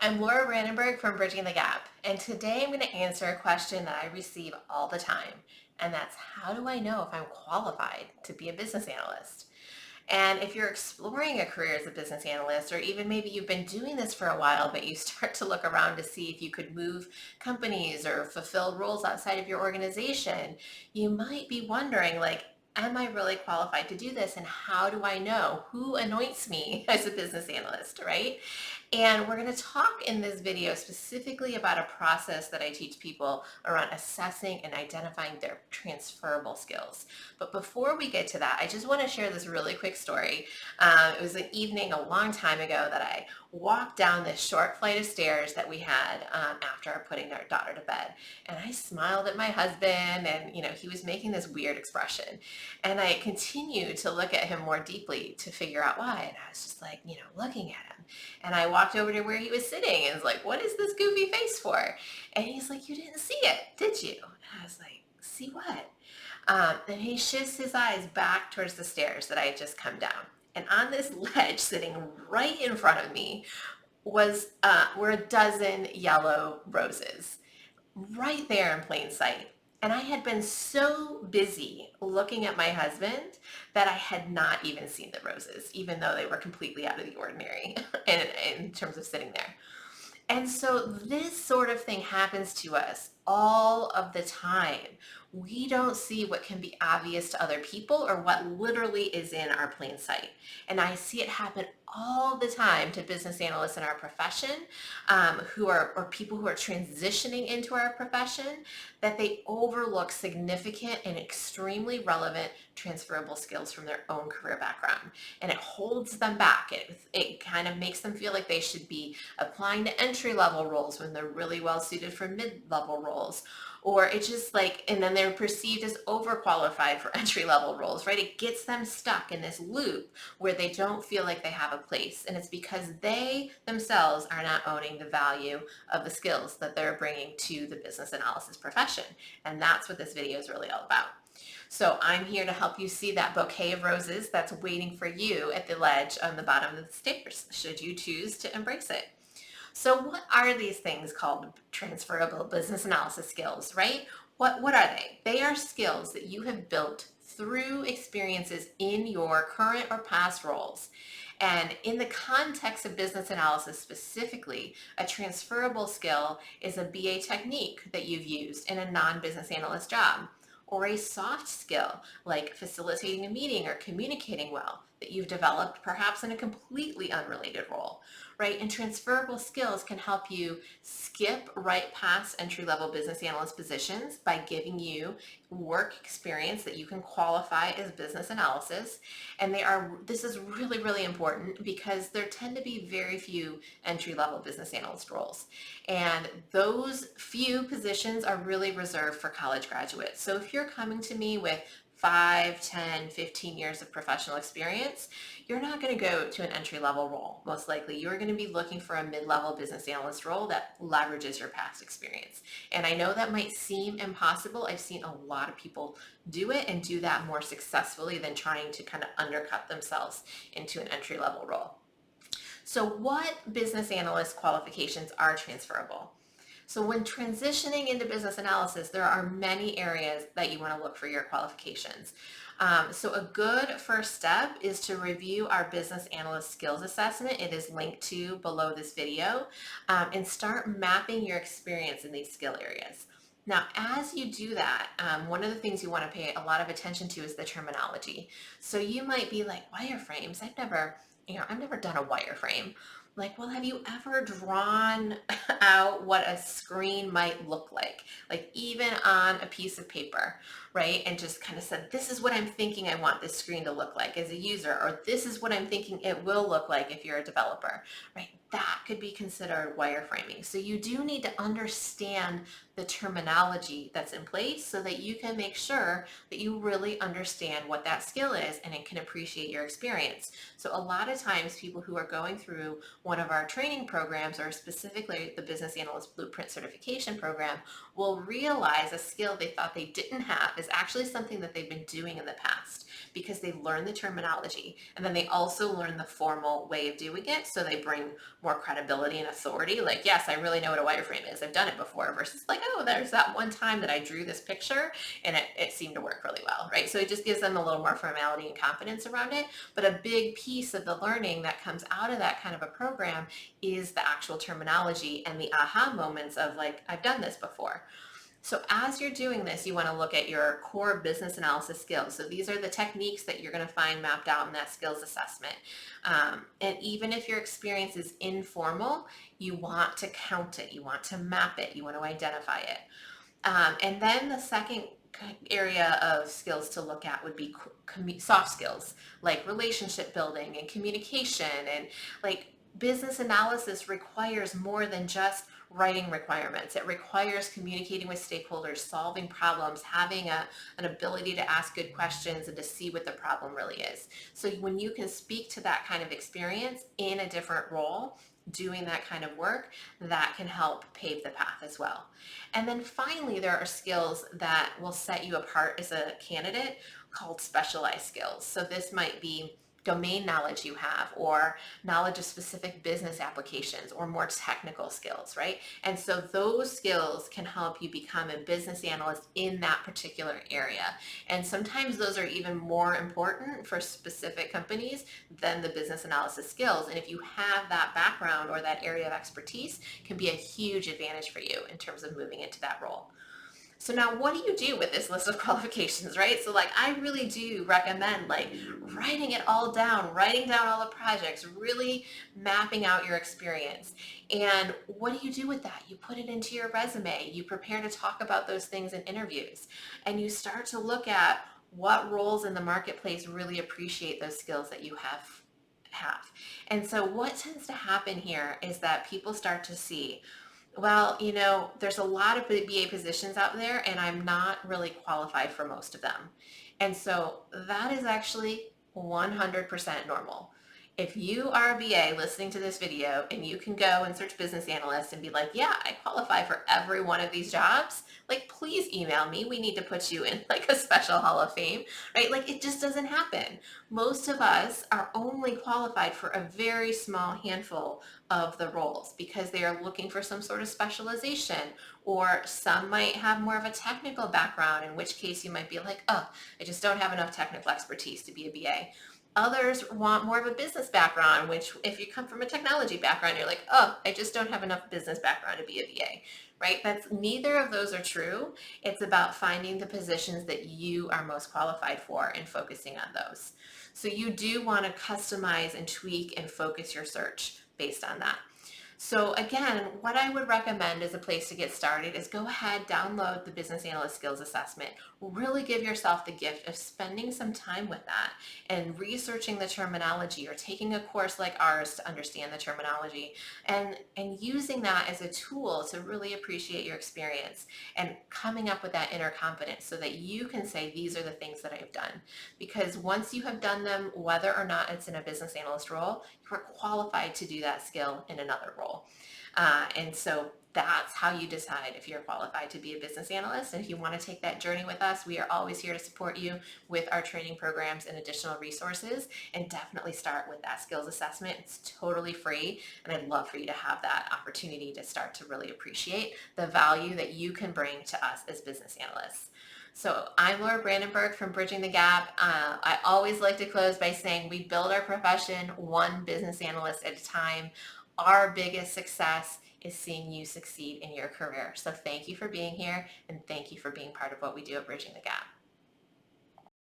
I'm Laura Brandenburg from Bridging the Gap, and today I'm going to answer a question that I receive all the time, and that's how do I know if I'm qualified to be a business analyst? And if you're exploring a career as a business analyst, or even maybe you've been doing this for a while, but you start to look around to see if you could move companies or fulfill roles outside of your organization, you might be wondering, like, am I really qualified to do this? And how do I know who anoints me as a business analyst, right? And we're going to talk in this video specifically about a process that I teach people around assessing and identifying their transferable skills. But before we get to that, I just want to share this really quick story. It was an evening a long time ago that I walked down this short flight of stairs that we had after putting our daughter to bed. And I smiled at my husband and, he was making this weird expression. And I continued to look at him more deeply to figure out why. And I was just like, looking at him. And I walked over to where he was sitting and was like, what is this goofy face for? And he's like, you didn't see it, did you? And I was like, see what? And he shifts his eyes back towards the stairs that I had just come down. And on this ledge sitting right in front of me were a dozen yellow roses right there in plain sight. And I had been so busy looking at my husband that I had not even seen the roses, even though they were completely out of the ordinary in terms of sitting there. And so this sort of thing happens to us all of the time. We don't see what can be obvious to other people or what literally is in our plain sight. And I see it happen all the time to business analysts in our profession or people who are transitioning into our profession, that they overlook significant and extremely relevant transferable skills from their own career background. And it holds them back. It kind of makes them feel like they should be applying to entry-level roles when they're really well suited for mid-level roles. Or it's just like, and then they're perceived as overqualified for entry-level roles, right? It gets them stuck in this loop where they don't feel like they have a place. And it's because they themselves are not owning the value of the skills that they're bringing to the business analysis profession. And that's what this video is really all about. So I'm here to help you see that bouquet of roses that's waiting for you at the ledge on the bottom of the stairs, should you choose to embrace it. So what are these things called transferable business analysis skills, right? What are they? They are skills that you have built through experiences in your current or past roles. And in the context of business analysis specifically, a transferable skill is a BA technique that you've used in a non-business analyst job, or a soft skill like facilitating a meeting or communicating well that you've developed perhaps in a completely unrelated role, right? And transferable skills can help you skip right past entry-level business analyst positions by giving you work experience that you can qualify as business analysis. And this is really, really important because there tend to be very few entry-level business analyst roles. And those few positions are really reserved for college graduates. So if you're coming to me with 5, 10, 15 years of professional experience, you're not going to go to an entry-level role. Most likely, you're going to be looking for a mid-level business analyst role that leverages your past experience. And I know that might seem impossible. I've seen a lot of people do it and do that more successfully than trying to kind of undercut themselves into an entry-level role. So what business analyst qualifications are transferable? So when transitioning into business analysis, there are many areas that you want to look for your qualifications. So a good first step is to review our business analyst skills assessment. It is linked to below this video, and start mapping your experience in these skill areas. Now, as you do that, one of the things you want to pay a lot of attention to is the terminology. So you might be like, wireframes, I've never done a wireframe. Like, well, have you ever drawn out what a screen might look like even on a piece of paper, right? And just kind of said, this is what I'm thinking I want this screen to look like as a user, or this is what I'm thinking it will look like if you're a developer, right? That could be considered wireframing. So you do need to understand the terminology that's in place so that you can make sure that you really understand what that skill is and it can appreciate your experience. So a lot of times people who are going through one of our training programs, or specifically the Business Analyst Blueprint Certification Program, will realize a skill they thought they didn't have is actually something that they've been doing in the past, because they learn the terminology and then they also learn the formal way of doing it. So they bring more credibility and authority. Like, yes, I really know what a wireframe is. I've done it before versus like, oh, there's that one time that I drew this picture and it seemed to work really well, right? So it just gives them a little more formality and confidence around it. But a big piece of the learning that comes out of that kind of a program is the actual terminology and the aha moments of like, I've done this before. So as you're doing this, you want to look at your core business analysis skills. So these are the techniques that you're going to find mapped out in that skills assessment. And even if your experience is informal, you want to count it, you want to map it, you want to identify it. And then the second area of skills to look at would be soft skills, like relationship building and communication. And like business analysis requires more than just writing requirements. It requires communicating with stakeholders, solving problems, having an ability to ask good questions and to see what the problem really is. So when you can speak to that kind of experience in a different role, doing that kind of work, that can help pave the path as well. And then finally, there are skills that will set you apart as a candidate called specialized skills. So this might be domain knowledge you have, or knowledge of specific business applications, or more technical skills, right? And so those skills can help you become a business analyst in that particular area. And sometimes those are even more important for specific companies than the business analysis skills. And if you have that background or that area of expertise, can be a huge advantage for you in terms of moving into that role. So now what do you do with this list of qualifications, right? So like I really do recommend like writing it all down, writing down all the projects, really mapping out your experience. And what do you do with that? You put it into your resume, you prepare to talk about those things in interviews, and you start to look at what roles in the marketplace really appreciate those skills that you have. And so what tends to happen here is that people start to see, well, there's a lot of BA positions out there and I'm not really qualified for most of them. And so that is actually 100% normal. If you are a BA listening to this video and you can go and search business analyst and be like, yeah, I qualify for every one of these jobs, like please email me. We need to put you in like a special Hall of Fame, right? Like it just doesn't happen. Most of us are only qualified for a very small handful of the roles because they are looking for some sort of specialization, or some might have more of a technical background, in which case you might be like, oh, I just don't have enough technical expertise to be a BA. Others want more of a business background, which if you come from a technology background, you're like, oh, I just don't have enough business background to be a BA, right? That's neither of those are true. It's about finding the positions that you are most qualified for and focusing on those. So you do want to customize and tweak and focus your search based on that. So again, what I would recommend as a place to get started is go ahead, download the Business Analyst Skills Assessment. Really give yourself the gift of spending some time with that and researching the terminology, or taking a course like ours to understand the terminology, and using that as a tool to really appreciate your experience and coming up with that inner confidence so that you can say, these are the things that I've done. Because once you have done them, whether or not it's in a business analyst role, you're qualified to do that skill in another role. And so that's how you decide if you're qualified to be a business analyst. And if you want to take that journey with us, we are always here to support you with our training programs and additional resources. And definitely start with that skills assessment. It's totally free. And I'd love for you to have that opportunity to start to really appreciate the value that you can bring to us as business analysts. So I'm Laura Brandenburg from Bridging the Gap. I always like to close by saying we build our profession one business analyst at a time. Our biggest success is seeing you succeed in your career. So thank you for being here, and thank you for being part of what we do at Bridging the Gap.